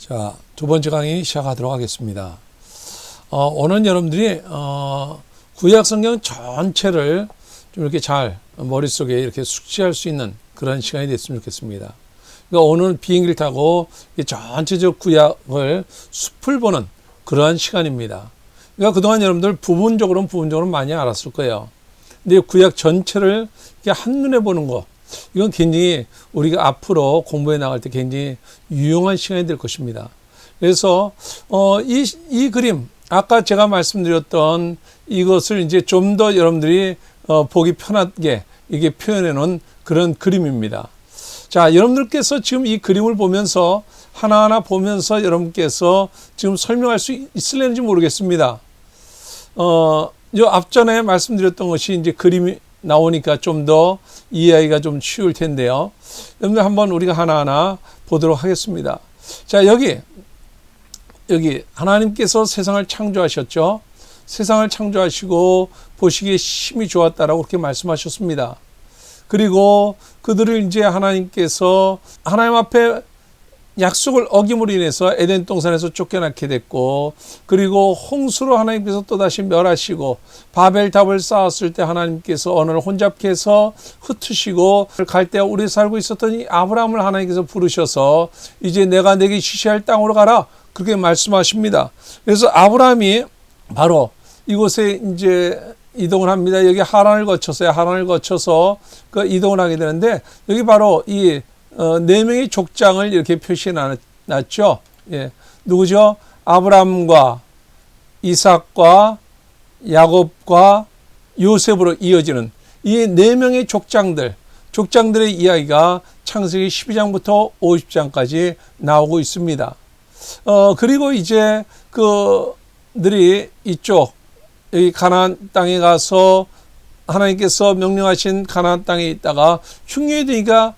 자, 두 번째 강의 시작하도록 하겠습니다. 오늘 여러분들이 구약 성경 전체를 좀 이렇게 잘 머릿속에 이렇게 숙지할 수 있는 그런 시간이 됐으면 좋겠습니다. 그러니까 오늘 비행기를 타고 전체적 구약을 숲을 보는 그러한 시간입니다. 그러니까 그동안 여러분들 부분적으로는 많이 알았을 거예요. 근데 구약 전체를 이렇게 한눈에 보는 거, 이건 굉장히 우리가 앞으로 공부해 나갈 때 굉장히 유용한 시간이 될 것입니다. 그래서 이 그림, 아까 제가 말씀드렸던 이것을 이제 좀 더 여러분들이 보기 편하게 이게 표현해 놓은 그런 그림입니다. 자, 여러분들께서 지금 이 그림을 보면서 하나하나 보면서 여러분께서 지금 설명할 수 있을는지 모르겠습니다. 요 앞전에 말씀드렸던 것이 이제 그림이 나오니까 좀 더 이해하기가 좀 쉬울 텐데요. 여러분들 한번 우리가 하나하나 보도록 하겠습니다. 자, 여기 하나님께서 세상을 창조하셨죠. 세상을 창조하시고 보시기에 심히 좋았다라고 그렇게 말씀하셨습니다. 그리고 그들을 이제 하나님께서 하나님 앞에 약속을 어김으로 인해서 에덴 동산에서 쫓겨나게 됐고, 그리고 홍수로 하나님께서 또다시 멸하시고, 바벨탑을 쌓았을 때 하나님께서 언어를 혼잡케 해서 흩으시고, 갈대아 우리 살고 있었던 이 아브라함을 하나님께서 부르셔서 이제 내가 내게 지시할 땅으로 가라, 그렇게 말씀하십니다. 그래서 아브라함이 바로 이곳에 이제 이동을 합니다. 여기 하란을 거쳐서 그 이동을 하게 되는데, 여기 바로 이 네 명의 족장을 이렇게 표시해 놨죠. 예. 누구죠? 아브람과 이삭과 야곱과 요셉으로 이어지는 이 네 명의 족장들의 이야기가 창세기 12장부터 50장까지 나오고 있습니다. 그리고 이제 그들이 이쪽 여기 가나안 땅에 가서 하나님께서 명령하신 가나안 땅에 있다가 흉년이 되니까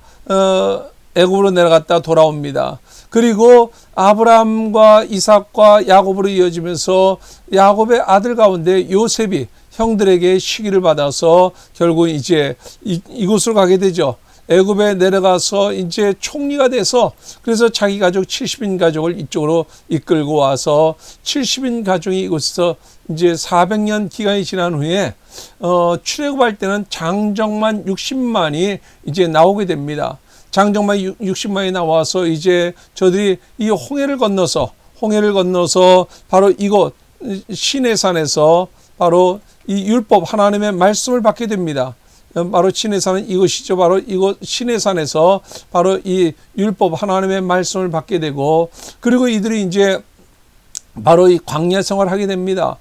애굽으로 내려갔다 돌아옵니다. 그리고 아브라함과 이삭과 야곱으로 이어지면서 야곱의 아들 가운데 요셉이 형들에게 시기를 받아서 결국 이제 이곳으로 가게 되죠. 애굽에 내려가서 이제 총리가 돼서 그래서 자기 가족 70인 가족을 이쪽으로 이끌고 와서 70인 가족이 이곳에서 이제 400년 기간이 지난 후에 출애굽할 때는 장정만 60만이 이제 나오게 됩니다. 장정만 60만이 나와서 이제 저들이 이 홍해를 건너서 바로 이곳 시내산에서 바로 이 율법 하나님의 말씀을 받게 됩니다. 바로 시내산은 이것이죠. 바로 이곳 시내산에서 바로 이 율법 하나님의 말씀을 받게 되고, 그리고 이들이 이제 바로 이 광야 생활을 하게 됩니다.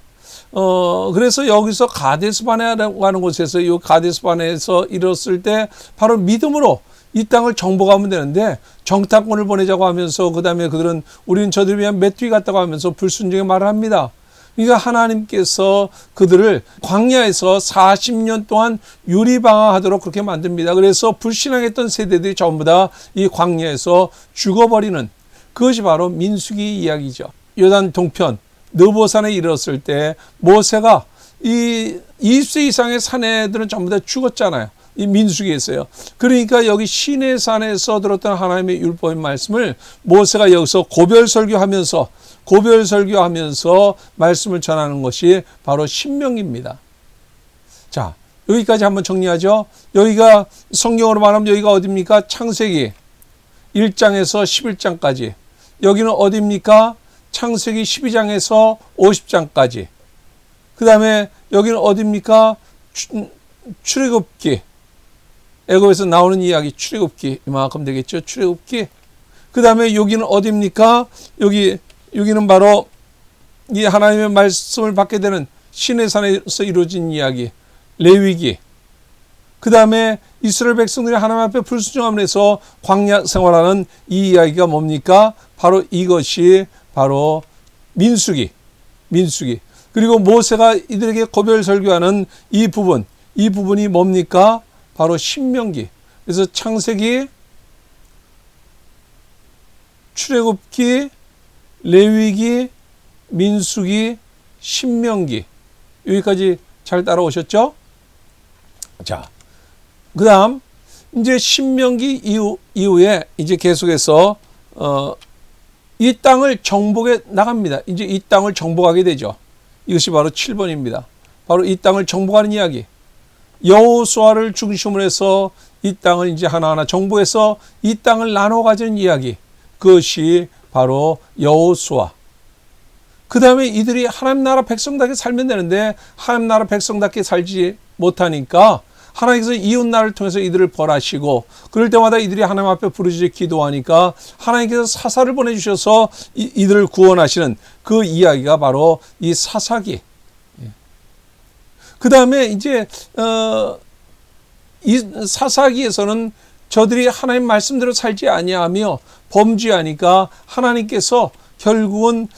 그래서 여기서 가데스바네라고 하는 곳에서 이 가데스바네에서 이뤘을 때 바로 믿음으로 이 땅을 정복하면 되는데, 정탐꾼을 보내자고 하면서 그 다음에 그들은 우리는 저들을 위한 메뚜기 같다고 하면서 불순종의 말을 합니다. 그러니까 하나님께서 그들을 광야에서 40년 동안 유리방황하도록 그렇게 만듭니다. 그래서 불신앙했던 세대들이 전부 다 이 광야에서 죽어버리는, 그것이 바로 민수기 이야기죠. 요단 동편 느보산에 이르렀을 때 모세가 이 20세 이상의 사내들은 전부 다 죽었잖아요. 이 민수기에서요. 그러니까 여기 시내산에서 들었던 하나님의 율법의 말씀을 모세가 여기서 고별설교하면서 말씀을 전하는 것이 바로 신명기입니다. 자, 여기까지 한번 정리하죠. 여기가 성경으로 말하면 여기가 어디입니까? 창세기 1장에서 11장까지. 여기는 어디입니까? 창세기 12장에서 50장까지. 그 다음에 여기는 어디입니까? 출애굽기. 애굽에서 나오는 이야기, 출애굽기 이만큼 되겠죠. 출애굽기. 그 다음에 여기는 어디입니까? 여기는 바로 이 하나님의 말씀을 받게 되는 시내산에서 이루어진 이야기, 레위기. 그 다음에 이스라엘 백성들이 하나님 앞에 불순종함으로 해서 광야 생활하는 이 이야기가 뭡니까? 바로 이것이 바로 민수기. 그리고 모세가 이들에게 고별 설교하는 이 부분이 뭡니까? 바로 신명기. 그래서 창세기, 출애굽기, 레위기, 민수기, 신명기. 여기까지 잘 따라오셨죠? 자, 그 다음 이제 신명기 이후에 이제 계속해서 이 땅을 정복해 나갑니다. 이제 이 땅을 정복하게 되죠. 이것이 바로 7번입니다. 바로 이 땅을 정복하는 이야기. 여호수아를 중심으로 해서 이 땅을 이제 하나하나 정복해서 이 땅을 나눠 가지는 이야기. 그것이 바로 여호수아. 그 다음에 이들이 하나님 나라 백성답게 살면 되는데 하나님 나라 백성답게 살지 못하니까 하나님께서 이웃나라를 통해서 이들을 벌하시고 그럴 때마다 이들이 하나님 앞에 부르짖어 기도하니까 하나님께서 사사를 보내주셔서 이들을 구원하시는 그 이야기가 바로 이 사사기. 그 다음에 이제 이 사사기에서는 저들이 하나님 말씀대로 살지 아니하며 범죄하니까 하나님께서 결국은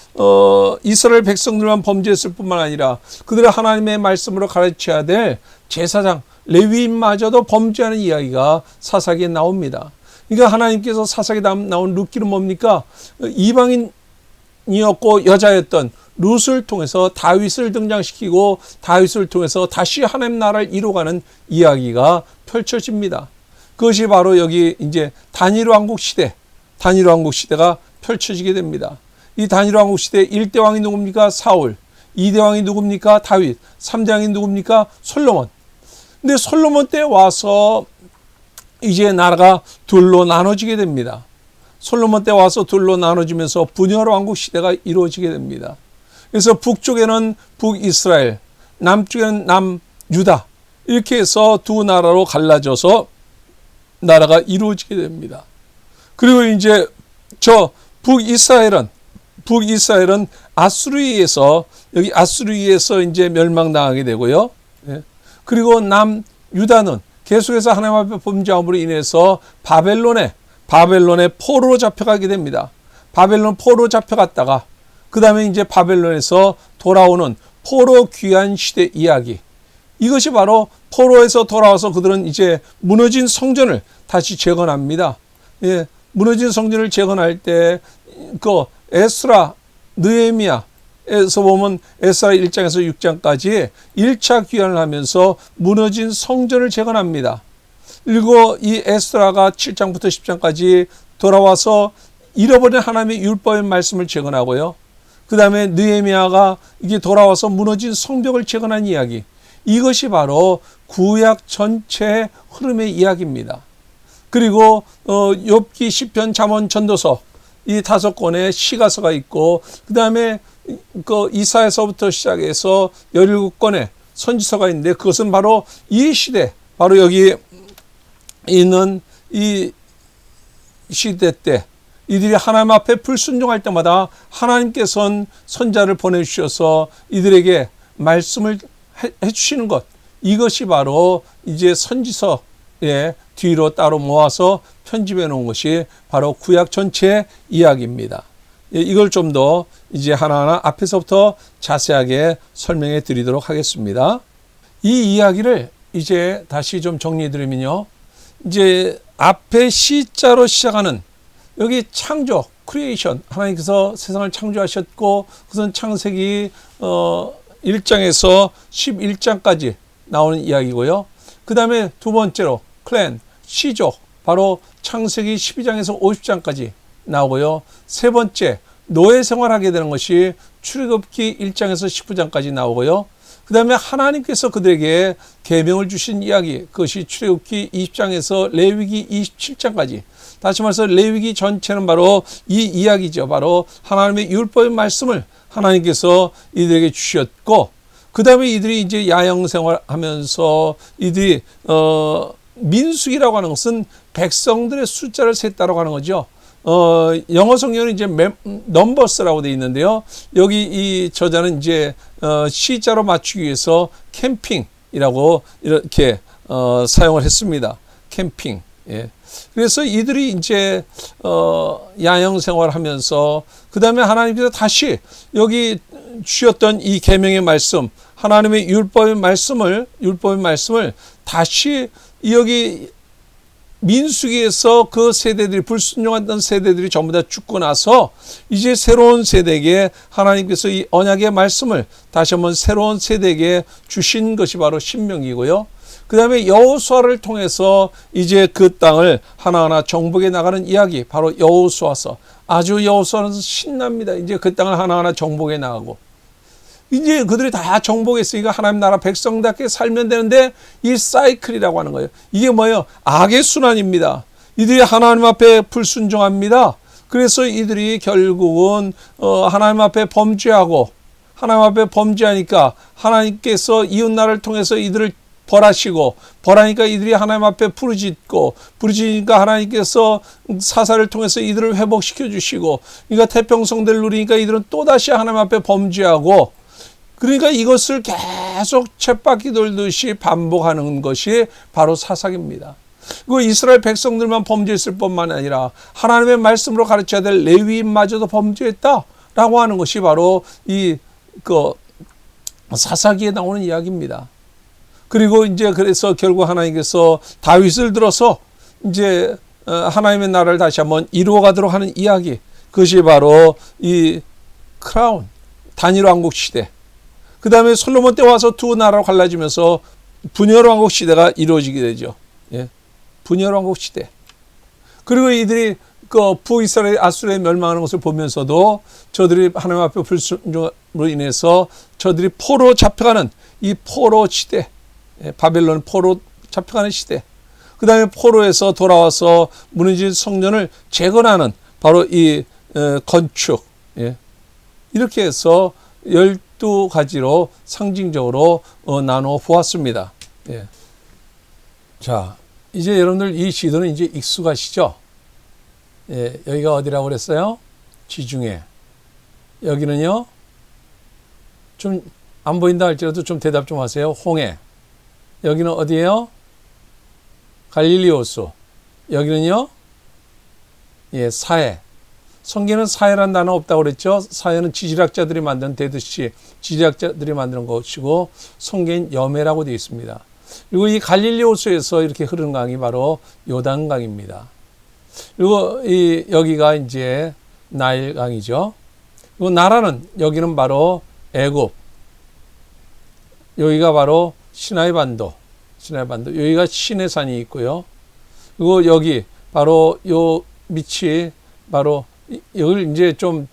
이스라엘 백성들만 범죄했을 뿐만 아니라 그들을 하나님의 말씀으로 가르쳐야 될 제사장 레위인마저도 범죄하는 이야기가 사사기에 나옵니다. 그러니까 하나님께서 사사기에 나온 룻기는 뭡니까? 이방인이었고 여자였던 룻을 통해서 다윗을 등장시키고 다윗을 통해서 다시 하나님 나라를 이루어가는 이야기가 펼쳐집니다. 그것이 바로 여기 이제 단일 왕국 시대가 펼쳐지게 됩니다. 이 단일 왕국 시대 1대 왕이 누굽니까? 사울. 2대 왕이 누굽니까? 다윗. 3대 왕이 누굽니까? 솔로몬. 근데 솔로몬 때 와서 이제 나라가 둘로 나눠지게 됩니다. 솔로몬 때 와서 둘로 나눠지면서 분열 왕국 시대가 이루어지게 됩니다. 그래서 북쪽에는 북이스라엘, 남쪽에는 남유다. 이렇게 해서 두 나라로 갈라져서 나라가 이루어지게 됩니다. 그리고 이제 저 북이스라엘은 아수르에서 이제 멸망당하게 되고요. 그리고 남유다는 계속해서 하나님 앞에 범죄함으로 인해서 바벨론의 포로로 잡혀가게 됩니다. 바벨론 포로로 잡혀갔다가 그 다음에 이제 바벨론에서 돌아오는 포로 귀환 시대 이야기. 이것이 바로 포로에서 돌아와서 그들은 이제 무너진 성전을 다시 재건합니다. 예, 무너진 성전을 재건할 때 그 에스라, 느헤미야에서 보면 에스라 1장에서 6장까지 1차 귀환을 하면서 무너진 성전을 재건합니다. 그리고 이 에스라가 7장부터 10장까지 돌아와서 잃어버린 하나님의 율법의 말씀을 재건하고요. 그 다음에 느헤미야가 이게 돌아와서 무너진 성벽을 재건한 이야기. 이것이 바로 구약 전체의 흐름의 이야기입니다. 그리고 욥기, 시편, 잠언, 전도서 이 5권의 시가서가 있고 그 다음에 그 이사야서부터 시작해서 17권의 선지서가 있는데 그것은 바로 이 시대, 바로 여기 있는 이 시대 때 이들이 하나님 앞에 불순종할 때마다 하나님께서는 선자를 보내주셔서 이들에게 말씀을 해주시는 것, 이것이 바로 이제 선지서의 뒤로 따로 모아서 편집해 놓은 것이 바로 구약 전체의 이야기입니다. 이걸 좀 더 이제 하나하나 앞에서부터 자세하게 설명해 드리도록 하겠습니다. 이 이야기를 이제 다시 좀 정리해 드리면요. 이제 앞에 시자로 시작하는 여기 창조, 크리에이션, 하나님께서 세상을 창조하셨고 그것은 창세기 1장에서 11장까지 나오는 이야기고요. 그 다음에 두 번째로 클랜, 시족, 바로 창세기 12장에서 50장까지 나오고요. 세 번째, 노예 생활하게 되는 것이 출애굽기 1장에서 19장까지 나오고요. 그 다음에 하나님께서 그들에게 계명을 주신 이야기, 그것이 출애굽기 20장에서 레위기 27장까지. 다시 말해서 레위기 전체는 바로 이 이야기죠. 바로 하나님의 율법의 말씀을 하나님께서 이들에게 주셨고, 그 다음에 이들이 이제 야영 생활하면서 이들이 민수기라고 하는 것은 백성들의 숫자를 셌다라고 하는 거죠. 영어 성경은 이제 넘버스라고 되어 있는데요. 여기 이 저자는 이제 시자로 맞추기 위해서 캠핑이라고 이렇게 사용을 했습니다. 캠핑. 예. 그래서 이들이 이제 야영 생활하면서 그 다음에 하나님께서 다시 여기 주셨던 이 계명의 말씀, 하나님의 율법의 말씀을 다시 여기 민수기에서 그 세대들이 불순종했던 세대들이 전부 다 죽고 나서 이제 새로운 세대에게 하나님께서 이 언약의 말씀을 다시 한번 새로운 세대에게 주신 것이 바로 신명기고요. 그 다음에 여호수아를 통해서 이제 그 땅을 하나하나 정복해 나가는 이야기, 바로 여호수아서. 아주 여호수아는 신납니다. 이제 그 땅을 하나하나 정복해 나가고, 이제 그들이 다 정복했으니까 하나님 나라 백성답게 살면 되는데, 이 사이클이라고 하는 거예요. 이게 뭐예요? 악의 순환입니다. 이들이 하나님 앞에 불순종합니다. 그래서 이들이 결국은 하나님 앞에 범죄하고, 하나님 앞에 범죄하니까 하나님께서 이웃나라를 통해서 이들을 벌하시고, 벌하니까 이들이 하나님 앞에 부르짖고, 부르짖으니까 하나님께서 사사를 통해서 이들을 회복시켜 주시고, 그러니까 태평성대를 누리니까 이들은 또다시 하나님 앞에 범죄하고, 그러니까 이것을 계속 쳇바퀴 돌듯이 반복하는 것이 바로 사사기입니다. 그리고 이스라엘 백성들만 범죄했을 뿐만 아니라 하나님의 말씀으로 가르쳐야 될 레위인마저도 범죄했다라고 하는 것이 바로 이 사사기에 나오는 이야기입니다. 그리고 이제 그래서 결국 하나님께서 다윗을 들어서 이제 하나님의 나라를 다시 한번 이루어가도록 하는 이야기, 그것이 바로 이 크라운, 단일 왕국 시대. 그 다음에 솔로몬 때 와서 두 나라로 갈라지면서 분열 왕국 시대가 이루어지게 되죠. 예. 분열 왕국 시대. 그리고 이들이 그 북이스라엘 아수르에 멸망하는 것을 보면서도 저들이 하나님 앞에 불순종으로 인해서 저들이 포로 잡혀가는 이 포로 시대, 바벨론 포로 잡혀가는 시대, 그 다음에 포로에서 돌아와서 무너진 성전을 재건하는 바로 이 건축, 이렇게 해서 12가지로 상징적으로 나누어 보았습니다. 자, 이제 여러분들 이 지도는 이제 익숙하시죠? 여기가 어디라고 그랬어요? 지중해. 여기는요, 좀 안 보인다 할지라도 좀 대답 좀 하세요. 홍해. 여기는 어디예요? 갈릴리 호수. 여기는요, 사해. 성경에는 사해라는 단어 없다고 그랬죠? 사해는 지질학자들이 만든, 대듯이 지질학자들이 만드는 것이고, 성경엔 여매라고 되어 있습니다. 그리고 이 갈릴리 호수에서 이렇게 흐르는 강이 바로 요단강입니다. 그리고 여기가 이제 나일강이죠. 그리고 나라는, 여기는 바로 애굽, 여기가 바로 시나이 반도, 여기가 시내산이 있고요. 그리고 여기 바로 요 밑이 바로, 여기를 이제 좀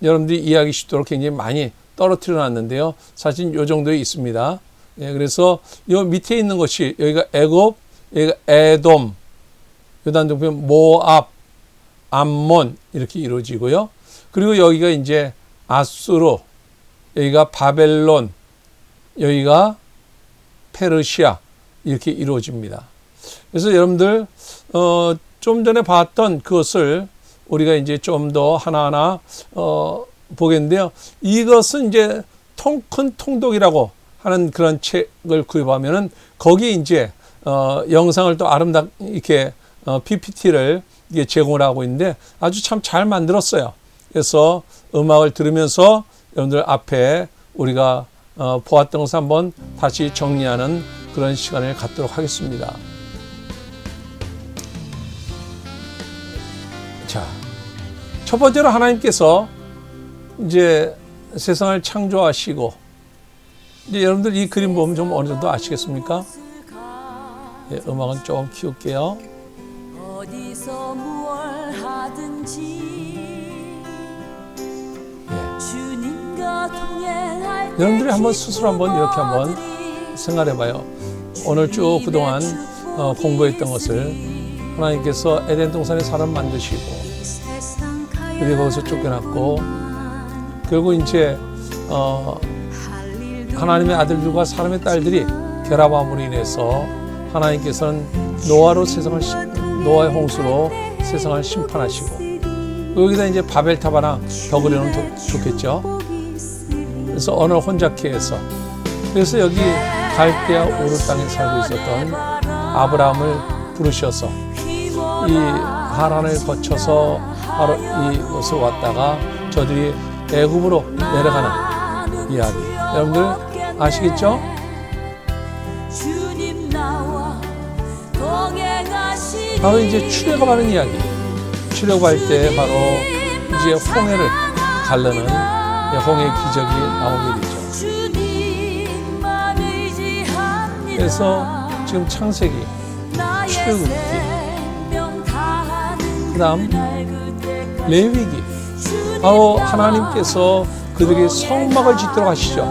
여러분들이 이해하기 쉽도록 굉장히 많이 떨어뜨려 놨는데요. 사실 요 정도에 있습니다. 그래서 요 밑에 있는 것이, 여기가 애굽, 여기가 에돔, 요단 동편 모압, 암몬, 이렇게 이루어지고요. 그리고 여기가 이제 아수르, 여기가 바벨론, 여기가 페르시아, 이렇게 이루어집니다. 그래서 여러분들 좀 전에 봤던 그것을 우리가 이제 좀 더 하나하나 보겠는데요. 이것은 이제 큰 통독이라고 하는 그런 책을 구입하면은 거기에 이제 영상을 또 아름답게 이렇게 PPT를 이게 제공을 하고 있는데 아주 참 잘 만들었어요. 그래서 음악을 들으면서 여러분들 앞에 우리가 보았던 것을 한번 다시 정리하는 그런 시간을 갖도록 하겠습니다. 자, 첫 번째로 하나님께서 이제 세상을 창조하시고, 이제 여러분들 이 그림 보면 좀 어느 정도 아시겠습니까? 음악은 조금 키울게요. 어디서 무얼 하든지 주님과 동행할 때 여러분들이 한번 스스로 한번 이렇게 한번 생각해봐요. 오늘 쭉 그동안 공부했던 것을 하나님께서 에덴 동산에 사람 만드시고, 그리고 거기서 쫓겨났고, 결국 이제 하나님의 아들들과 사람의 딸들이 결합함으로 인해서 하나님께서는 노아의 홍수로 세상을 심판하시고, 여기다 이제 바벨탑 하나 더 그려놓으면 좋겠죠. 그래서 어느 혼자케에서, 그래서 여기 갈대아 우르 땅에 살고 있었던 아브라함을 부르셔서 이 하란을 거쳐서 바로 이곳을 왔다가 저들이 애굽으로 내려가는 이야기, 여러분들 아시겠죠? 바로 이제 출애굽하는 이야기, 출애굽할 때 바로 이제 홍해를 가르는 홍해의 기적이 나오게 되죠. 그래서 지금 창세기, 출애굽기, 그 다음 레위기, 바로 하나님께서 그들에게 성막을 짓도록 하시죠.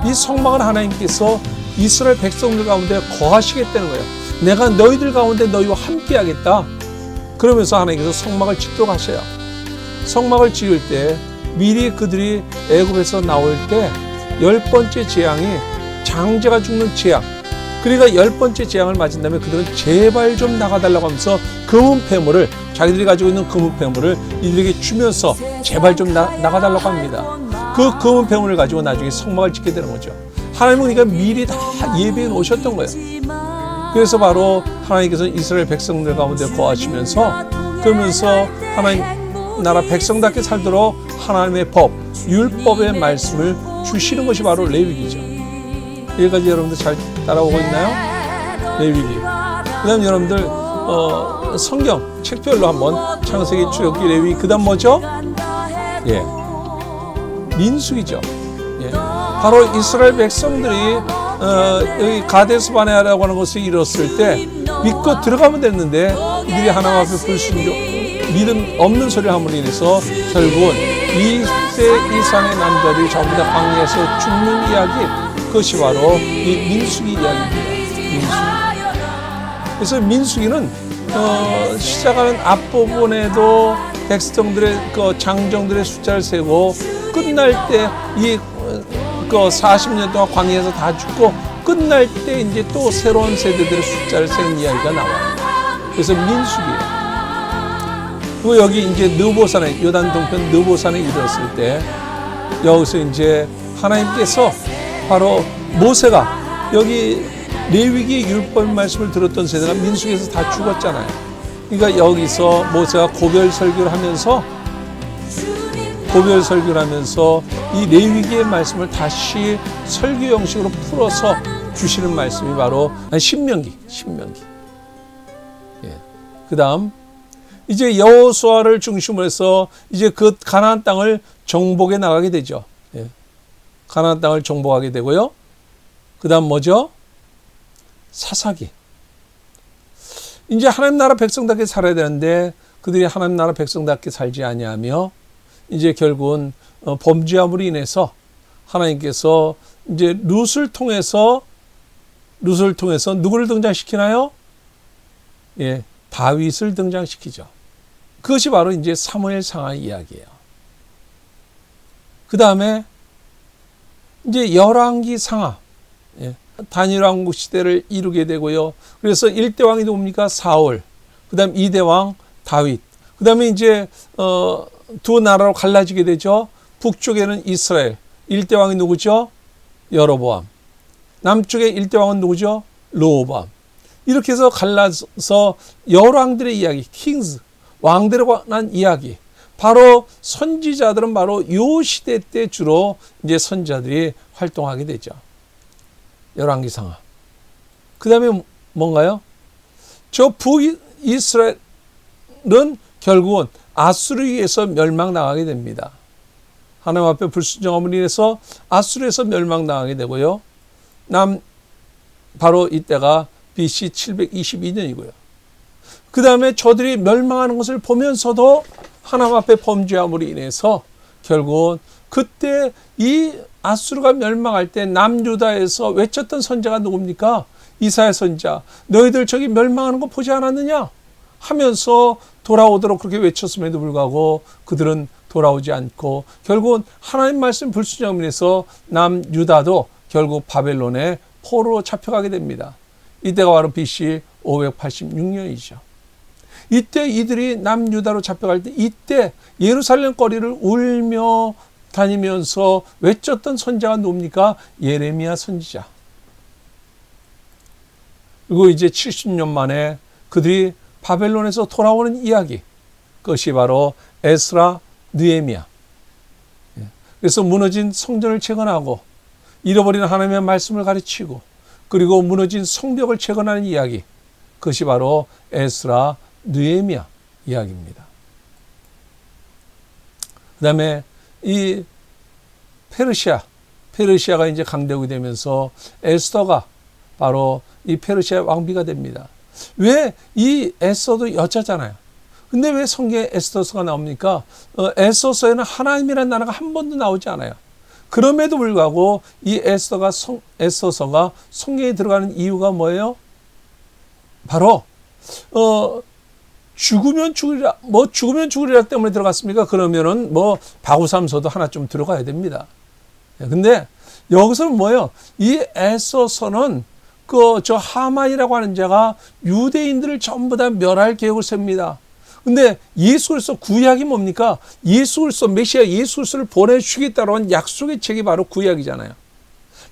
이 성막을 하나님께서 이스라엘 백성들 가운데 거하시겠다는 거예요. 내가 너희들 가운데 너희와 함께 하겠다. 그러면서 하나님께서 성막을 짓도록 하셔요. 성막을 지을 때 미리 그들이 애굽에서 나올 때 10번째 재앙이 장자가 죽는 재앙, 그러니까 10번째 재앙을 맞은 다음에 그들은 제발 좀 나가달라고 하면서 금은 폐물을, 자기들이 가지고 있는 금은 폐물을 이들에게 주면서 제발 좀 나가달라고 합니다. 그 금은 폐물을 가지고 나중에 성막을 짓게 되는 거죠. 하나님은 그러니까 미리 다 예비해 놓으셨던 거예요. 그래서 바로 하나님께서 이스라엘 백성들 가운데 거하시면서, 그러면서 하나님 나라 백성답게 살도록 하나님의 법, 율법의 말씀을 주시는 것이 바로 레위기죠. 여기까지 여러분들 잘 따라오고 있나요? 레위기. 그 다음 여러분들 성경 책별로 한번 창세기, 출애굽기, 레위기, 그 다음 뭐죠? 예, 민수기죠. 예, 바로 이스라엘 백성들이 여기 가데스 바네아라고 하는 곳에 이뤘을 때 믿고 들어가면 됐는데 이들이 하나님 앞에 불순종, 믿음 없는 소리를 함으로 인해서 결국은 20세 이상의 남자들이 전부 다 광야에서 죽는 이야기, 그것이 바로 이 민수기 이야기입니다. 민수기. 그래서 민수기는 시작하는 앞부분에도 백성들의 그 장정들의 숫자를 세고, 끝날 때 이 40년 동안 광야에서 다 죽고 끝날 때 이제 또 새로운 세대들의 숫자를 세는 이야기가 나와요. 그래서 민수기예요. 그리고 여기 이제 느보산에, 요단 동편 느보산에 이르렀을 때 여기서 이제 하나님께서 바로 모세가, 여기 레위기 율법 말씀을 들었던 세대가 민수기에서 다 죽었잖아요. 그러니까 여기서 모세가 고별 설교를 하면서 이 레위기의 말씀을 다시 설교 형식으로 풀어서 주시는 말씀이 바로 신명기. 예. 그 다음 이제 여호수아를 중심으로 해서 이제 그 가나안 땅을 정복해 나가게 되죠. 예. 가나안 땅을 정복하게 되고요. 그 다음 뭐죠? 사사기. 이제 하나님 나라 백성답게 살아야 되는데 그들이 하나님 나라 백성답게 살지 아니하며 이제 결국은 범죄함으로 인해서 하나님께서 이제 룻을 통해서 누구를 등장시키나요? 예, 다윗을 등장시키죠. 그것이 바로 이제 사무엘상하 이야기예요. 그 다음에 이제 열왕기상하, 예, 다니엘 왕국 시대를 이루게 되고요. 그래서 1대 왕이 누굽니까? 사울. 그 다음 2대 왕 다윗. 그 다음에 이제 두 나라로 갈라지게 되죠. 북쪽에는 이스라엘. 1대 왕이 누구죠? 여로보암. 남쪽의 1대 왕은 누구죠? 르호보암. 이렇게 해서 갈라서 열왕들의 이야기, 킹스, 왕들에 관한 이야기. 바로 선지자들은 바로 요 시대 때 주로 이제 선지자들이 활동하게 되죠. 열왕기상하. 그 다음에 뭔가요? 저 북이스라엘은 결국은 아수르에서 멸망당하게 됩니다. 하나님 앞에 불순종함으로 인해서 아수르에서 멸망당하게 되고요. 바로 이때가 BC 722년이고요. 그 다음에 저들이 멸망하는 것을 보면서도 하나님 앞에 범죄함으로 인해서 결국은 그때 이 아수르가 멸망할 때 남유다에서 외쳤던 선자가 누굽니까? 이사야 선자. 너희들 저기 멸망하는 거 보지 않았느냐? 하면서 돌아오도록 그렇게 외쳤음에도 불구하고 그들은 돌아오지 않고 결국은 하나님 말씀 불순종함으로 인해서 남유다도 결국 바벨론의 포로로 잡혀가게 됩니다. 이때가 바로 BC 586년이죠. 이때 이들이 남유다로 잡혀갈 때 이때 예루살렘 거리를 울며 다니면서 외쳤던 선자가 누굽니까? 예레미야 선지자. 그리고 이제 70년 만에 그들이 바벨론에서 돌아오는 이야기, 그것이 바로 에스라, 느헤미야. 그래서 무너진 성전을 재건하고 잃어버린 하나님의 말씀을 가르치고 그리고 무너진 성벽을 재건하는 이야기, 그것이 바로 에스라, 느헤미야 이야기입니다. 그 다음에 이 페르시아가 이제 강대국이 되면서 에스더가 바로 이 페르시아 왕비가 됩니다. 왜 이 에스더도 여자잖아요. 근데 왜 성경에 에스더서가 나옵니까? 에스더서에는 하나님이라는 단어가 한 번도 나오지 않아요. 그럼에도 불구하고 이 에스더서가 성경에 들어가는 이유가 뭐예요? 바로 죽으면 죽으리라 때문에 들어갔습니까? 그러면은 바구삼서도 하나 좀 들어가야 됩니다. 근데 여기서는 뭐예요? 이 에스더서는 저 하만이라고 하는 자가 유대인들을 전부 다 멸할 계획을 셉니다. 근데 예수 그리스도 구약이 뭡니까? 예수 그리스도 메시아 예수 그리스도를 보내주시겠다고 한 약속의 책이 바로 구약이잖아요.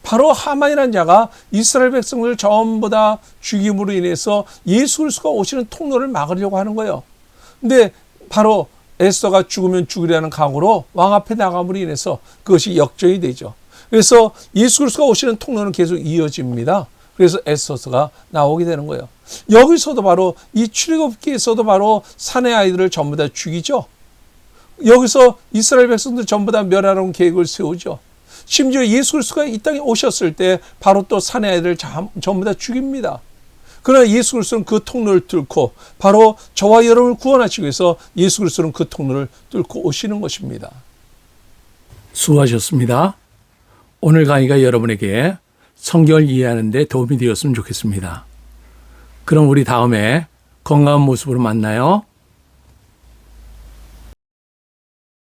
바로 하만이라는 자가 이스라엘 백성을 전부 다 죽임으로 인해서 예수 그리스도가 오시는 통로를 막으려고 하는 거예요. 근데 바로 에스더가 죽으면 죽으리라는 각오로 왕 앞에 나감으로 인해서 그것이 역전이 되죠. 그래서 예수 그리스도가 오시는 통로는 계속 이어집니다. 그래서 에스더서가 나오게 되는 거예요. 여기서도 바로 이 출애굽기에서도 바로 사내 아이들을 전부 다 죽이죠. 여기서 이스라엘 백성들 전부 다 멸하려는 계획을 세우죠. 심지어 예수 그리스도가 이 땅에 오셨을 때 바로 또 사내 아이들을 전부 다 죽입니다. 그러나 예수 그리스도는 그 통로를 뚫고 바로 저와 여러분을 구원하시기 위해서 예수 그리스도는 그 통로를 뚫고 오시는 것입니다. 수고하셨습니다. 오늘 강의가 여러분에게 성경을 이해하는 데 도움이 되었으면 좋겠습니다. 그럼 우리 다음에 건강한 모습으로 만나요.